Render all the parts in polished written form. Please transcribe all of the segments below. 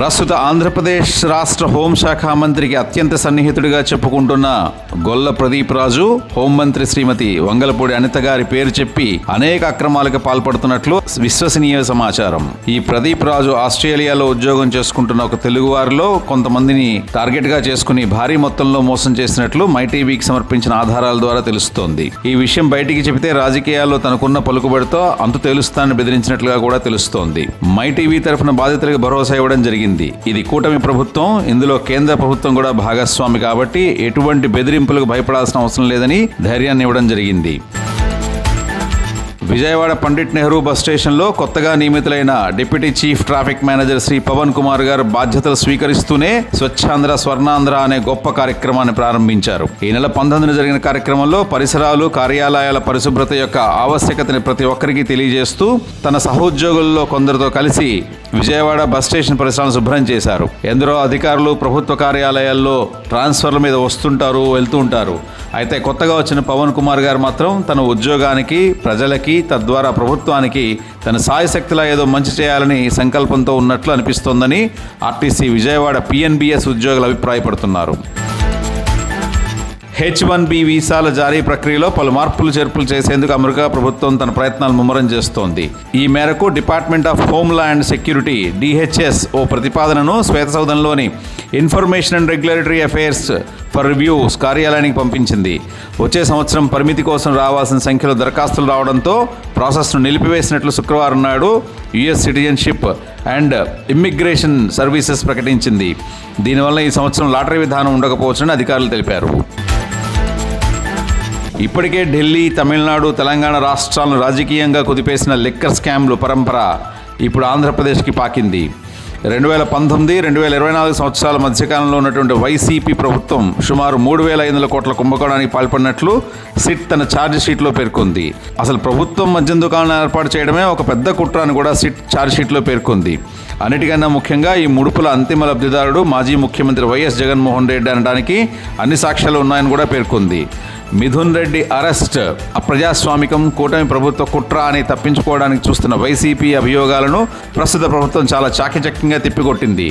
ప్రస్తుత ఆంధ్రప్రదేశ్ రాష్ట్ర హోంశాఖ మంత్రికి అత్యంత సన్నిహితుడిగా చెప్పుకుంటున్న గొల్ల ప్రదీప్ రాజు హోంమంత్రి శ్రీమతి వంగలపూడి అనిత గారి పేరు చెప్పి అనేక అక్రమాలకు పాల్పడుతున్నట్లు విశ్వసనీయ సమాచారం. ఈ ప్రదీప్ రాజు ఆస్ట్రేలియాలో ఉద్యోగం చేసుకుంటున్న ఒక తెలుగువారిలో కొంతమందిని టార్గెట్ గా చేసుకుని భారీ మొత్తంలో మోసం చేసినట్లు మైటీవీకి సమర్పించిన ఆధారాల ద్వారా తెలుస్తోంది. ఈ విషయం బయటికి చెబితే రాజకీయాల్లో తనకున్న పలుకుబడితో అంతు తేలుస్తానని బెదిరించినట్లుగా కూడా తెలుస్తోంది. మైటీవీ తరఫున బాధితులకు భరోసా ఇవ్వడం జరిగింది. ఇది కూటమి ప్రభుత్వం, ఇందులో కేంద్ర ప్రభుత్వం కూడా భాగస్వామి కాబట్టి ఎటువంటి బెదిరింపులకు భయపడాల్సిన అవసరం లేదని ధైర్యాన్ని ఇవ్వడం జరిగింది. విజయవాడ పండిట్ నెహ్రూ బస్ స్టేషన్లో కొత్తగా నియమితులైన deputy chief traffic manager Shri Pavan Kumar గారు బాధ్యతలు స్వీకరిస్తూనే స్వచ్ఛాంధ్ర స్వర్ణాంధ్ర అనే గొప్ప కార్యక్రమాన్ని ప్రారంభించారు. ఈ నెల 19న జరిగిన కార్యక్రమంలో పరిసరాలు, కార్యాలయాల పరిశుభ్రత యొక్క ఆవశ్యకతని ప్రతి ఒక్కరికి తెలియజేస్తూ తన సహోద్యోగుల్లో కొందరితో కలిసి విజయవాడ బస్ స్టేషన్ పరిసరాలను శుభ్రం చేశారు. ఎందరో అధికారులు ప్రభుత్వ కార్యాలయాల్లో ట్రాన్స్ఫర్ల మీద వస్తుంటారు, వెళ్తూ ఉంటారు. అయితే కొత్తగా వచ్చిన పవన్ కుమార్ గారు మాత్రం తన ఉద్యోగానికి, ప్రజలకి, తద్వారా ప్రభుత్వానికి తన సాయశక్తిలా ఏదో మంచి చేయాలని సంకల్పంతో ఉన్నట్లు అనిపిస్తోందని ఆర్టీసీ విజయవాడ పిఎన్బిఎస్ ఉద్యోగులు అభిప్రాయపడుతున్నారు. H1B వీసాల జారీ ప్రక్రియలో పలు మార్పులు చేర్పులు చేసేందుకు అమెరికా ప్రభుత్వం తన ప్రయత్నాలు ముమ్మరం చేస్తోంది. ఈ మేరకు Department of Homeland Security DHS ఓ ప్రతిపాదనను శ్వేతసౌధంలోని Information and Regulatory Affairs for reviews కార్యాలయానికి పంపించింది. వచ్చే సంవత్సరం పరిమితి కోసం రావాల్సిన సంఖ్యలో దరఖాస్తులు రావడంతో ప్రాసెస్ను నిలిపివేసినట్లు శుక్రవారం నాడు US citizenship and immigration services ప్రకటించింది. దీనివల్ల ఈ సంవత్సరం లాటరీ విధానం ఉండకపోవచ్చని అధికారులు తెలిపారు. ఇప్పటికే ఢిల్లీ, తమిళనాడు, తెలంగాణ రాష్ట్రాలను రాజకీయంగా కుదిపేసిన లిక్కర్ స్కామ్లు పరంపర ఇప్పుడు ఆంధ్రప్రదేశ్కి పాకింది. 2019-2024 సంవత్సరాల మధ్యకాలంలో ఉన్నటువంటి వైసీపీ ప్రభుత్వం సుమారు 3,500 కోట్ల కుంభకోణానికి పాల్పడినట్లు సిట్ తన ఛార్జ్ షీట్లో పేర్కొంది. అసలు ప్రభుత్వం మద్యం దుకాణాలను ఏర్పాటు చేయడమే ఒక పెద్ద కుట్ర అని కూడా సిట్ ఛార్జ్ షీట్లో పేర్కొంది. అన్నిటికన్నా ముఖ్యంగా ఈ ముడుపుల అంతిమ లబ్ధిదారుడు మాజీ ముఖ్యమంత్రి వైఎస్ జగన్మోహన్ రెడ్డి అనడానికి అన్ని సాక్ష్యాలు ఉన్నాయని కూడా పేర్కొంది. మిథున్ రెడ్డి అరెస్ట్ అప్రజాస్వామికం, కూటమి ప్రభుత్వ కుట్ర అని తప్పించుకోవడానికి చూస్తున్న వైసీపీ అభియోగాలను ప్రస్తుత ప్రభుత్వం చాలా చాకచక్యంగా తిప్పికొట్టింది.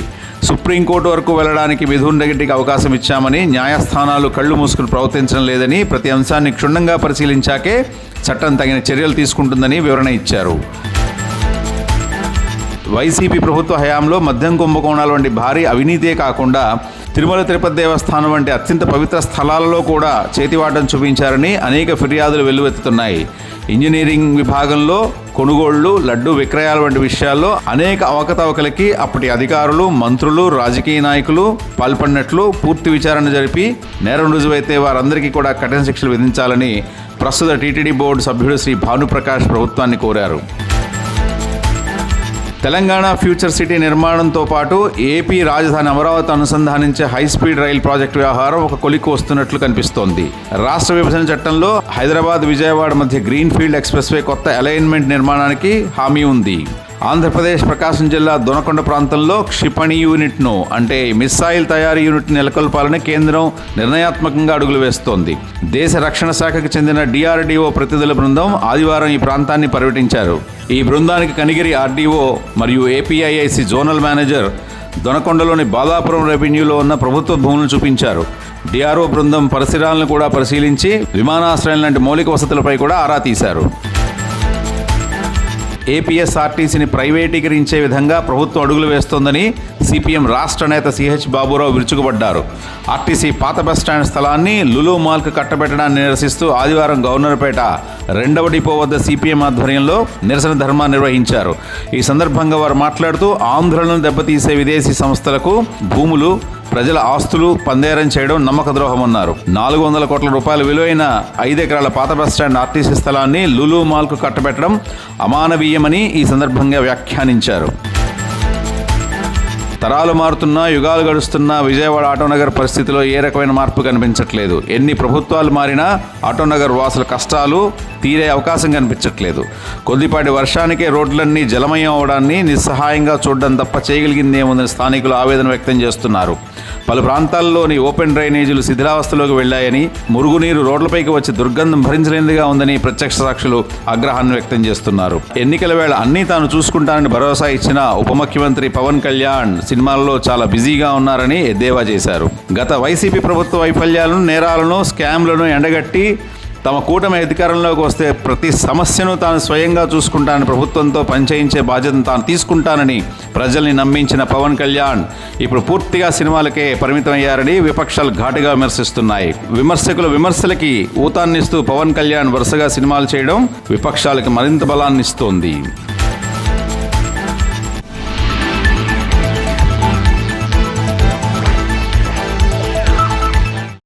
సుప్రీంకోర్టు వరకు వెళ్లడానికి మిథున్ రెడ్డికి అవకాశం ఇచ్చామని, న్యాయస్థానాలు కళ్లు మూసుకుని ప్రవర్తించడం లేదని, ప్రతి అంశాన్ని క్షుణ్ణంగా పరిశీలించాకే చట్టం తగిన చర్యలు తీసుకుంటుందని వివరణ ఇచ్చారు. వైసీపీ ప్రభుత్వ హయాంలో మద్యం కుంభకోణాల వంటి భారీ అవినీతే కాకుండా తిరుమల తిరుపతి దేవస్థానం వంటి అత్యంత పవిత్ర స్థలాలలో కూడా చేతివాటం చూపించారని అనేక ఫిర్యాదులు వెల్లువెత్తుతున్నాయి. ఇంజనీరింగ్ విభాగంలో కొనుగోళ్లు, లడ్డు విక్రయాల వంటి విషయాల్లో అనేక అవకతవకలకి అప్పటి అధికారులు, మంత్రులు, రాజకీయ నాయకులు పాల్పడినట్లు పూర్తి విచారణ జరిపి నేరం రుజువైతే వారందరికీ కూడా కఠిన శిక్షలు విధించాలని ప్రస్తుత టీటీడీ బోర్డు సభ్యుడు శ్రీ భానుప్రకాష్ ప్రభుత్వాన్ని కోరారు. తెలంగాణ ఫ్యూచర్ సిటీ నిర్మాణంతో పాటు ఏపీ రాజధాని అమరావతి అనుసంధానించే హైస్పీడ్ రైల్ ప్రాజెక్టు వ్యవహారం ఒక కొలిక్కి వస్తున్నట్లు కనిపిస్తోంది. రాష్ట్ర విభజన చట్టంలో హైదరాబాద్, విజయవాడ మధ్య గ్రీన్ఫీల్డ్ ఎక్స్ప్రెస్వే కొత్త అలైన్మెంట్ నిర్మాణానికి హామీ ఉంది. ఆంధ్రప్రదేశ్ ప్రకాశం జిల్లా దొనకొండ ప్రాంతంలో క్షిపణి యూనిట్ను అంటే మిస్సైల్ తయారీ యూనిట్ను నెలకొల్పాలని కేంద్రం నిర్ణయాత్మకంగా అడుగులు వేస్తోంది. దేశ రక్షణ శాఖకు చెందిన DRDO ప్రతినిధుల బృందం ఆదివారం ఈ ప్రాంతాన్ని పర్యటించారు. ఈ బృందానికి కనిగిరి RDO మరియు APIIC జోనల్ మేనేజర్ దొనకొండలోని బాలాపురం రెవెన్యూలో ఉన్న ప్రభుత్వ భూములను చూపించారు. DRO బృందం పరిసరాలను కూడా పరిశీలించి విమానాశ్రయం లాంటి మౌలిక వసతులపై కూడా ఆరా తీశారు. APSRTCని ప్రైవేటీకరించే విధంగా ప్రభుత్వం అడుగులు వేస్తోందని CPM రాష్ట్ర నేత CH బాబురావు విరుచుకుపడ్డారు. ఆర్టీసీ పాత బస్టాండ్ స్థలాన్ని లులు మాల్కు కట్టబెట్టడాన్ని నిరసిస్తూ ఆదివారం గవర్నర్పేట 2వ డిపో వద్ద CPM ఆధ్వర్యంలో నిరసన ధర్నా నిర్వహించారు. ఈ సందర్భంగా వారు మాట్లాడుతూ ఆంధ్రులను దెబ్బతీసే విదేశీ సంస్థలకు భూములు, ప్రజల ఆస్తులు పందేరం చేయడం నమ్మక ద్రోహమన్నారు. 400 కోట్ల రూపాయల విలువైన 5 ఎకరాల పాత బస్టాండ్ ఆర్టీసీ స్థలాన్ని లులు మాల్కు కట్టబెట్టడం అమానవీయమని ఈ సందర్భంగా వ్యాఖ్యానించారు. తరాలు మారుతున్నా, యుగాలు గడుస్తున్నా విజయవాడ ఆటోనగర్ పరిస్థితిలో ఏ రకమైన మార్పు కనిపించట్లేదు. ఎన్ని ప్రభుత్వాలు మారినా ఆటోనగర్ వాసుల కష్టాలు తీరే అవకాశం కనిపించట్లేదు. కొద్దిపాటి వర్షానికే రోడ్లన్నీ జలమయం అవడాన్ని నిస్సహాయంగా చూడడం తప్ప చేయగలిగిందేముందని స్థానికులు ఆవేదన వ్యక్తం చేస్తున్నారు. పలు ప్రాంతాల్లోని ఓపెన్ డ్రైనేజీలు శిథిలావస్థలోకి వెళ్లాయని, మురుగునీరు రోడ్లపైకి వచ్చి దుర్గంధం భరించలేనిదిగా ఉందని ప్రత్యక్ష సాక్షులు ఆగ్రహాన్ని వ్యక్తం చేస్తున్నారు. ఎన్నికల వేళ అన్నీ తాను చూసుకుంటానని భరోసా ఇచ్చిన ఉప ముఖ్యమంత్రి పవన్ కళ్యాణ్ సినిమాల్లో చాలా బిజీగా ఉన్నారని ఎద్దేవా చేశారు. గత వైసీపీ ప్రభుత్వ వైఫల్యాలను, నేరాలను, స్కామ్లను ఎండగట్టి తమ కూటమి అధికారంలోకి వస్తే ప్రతి సమస్యను తాను స్వయంగా చూసుకుంటానని, ప్రభుత్వంతో పనిచేయించే బాధ్యతను తాను తీసుకుంటానని ప్రజల్ని నమ్మించిన పవన్ కళ్యాణ్ ఇప్పుడు పూర్తిగా సినిమాలకే పరిమితమయ్యారని విపక్షాలు ఘాటుగా విమర్శిస్తున్నాయి. విమర్శకుల విమర్శలకి ఊతాన్నిస్తూ పవన్ కళ్యాణ్ వరుసగా సినిమాలు చేయడం విపక్షాలకు మరింత బలాన్నిస్తోంది.